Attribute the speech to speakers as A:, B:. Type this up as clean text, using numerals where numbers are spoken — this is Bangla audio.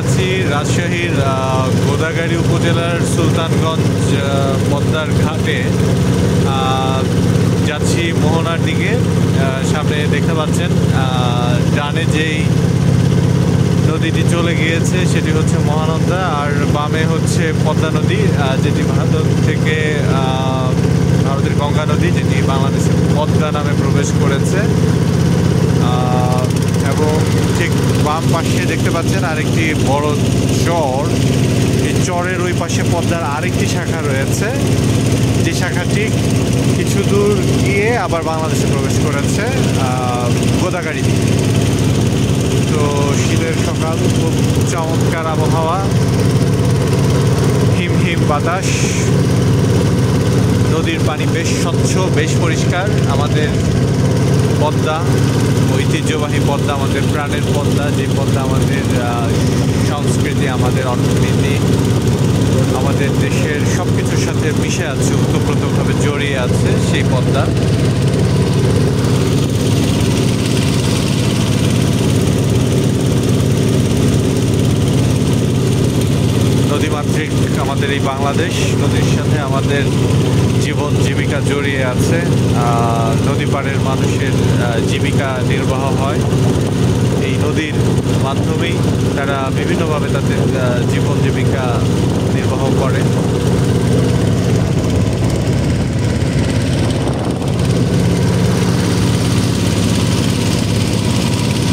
A: আছি রাজশাহীর গোদাগাড়ী উপজেলার সুলতানগঞ্জ পদ্মার ঘাটে। যাচ্ছি মোহনার দিকে। সামনে দেখতে পাচ্ছেন ডানে যেই নদীটি চলে গিয়েছে সেটি হচ্ছে মহানন্দা, আর বামে হচ্ছে পদ্মা নদী, যেটি ভারতের গঙ্গা নদী, যেটি বাংলাদেশের পদ্মা নামে প্রবেশ করেছে। এবং ঠিক বাম পাশে দেখতে পাচ্ছেন আরেকটি বড় চর। এই চরের ওই পাশে পদ্মার আরেকটি শাখা রয়েছে, যে শাখাটি কিছু দূর গিয়ে আবার বাংলাদেশে প্রবেশ করেছে গোদাগাড়ি দিয়ে। তো শীতের সকাল, খুব চমৎকার আবহাওয়া, হিম হিম বাতাস, নদীর পানি বেশ স্বচ্ছ, বেশ পরিষ্কার। আমাদের পদ্মা, ঐতিহ্যবাহী পদ্মা, আমাদের প্রাণের পদ্মা, যে পদ্মা আমাদের সংস্কৃতি, আমাদের অর্থনীতি, আমাদের দেশের সব কিছুর সাথে মিশে আছে, ওতপ্রোতভাবে জড়িয়ে আছে সেই পদ্মা। নদীমাতৃক আমাদের এই বাংলাদেশ, নদীর সাথে আমাদের জীবন জীবিকা জড়িয়ে আছে। নদী পাড়ের মানুষের জীবিকা নির্বাহ হয় এই নদীর মাধ্যমেই। তারা বিভিন্নভাবে তাদের জীবন জীবিকা নির্বাহ করে।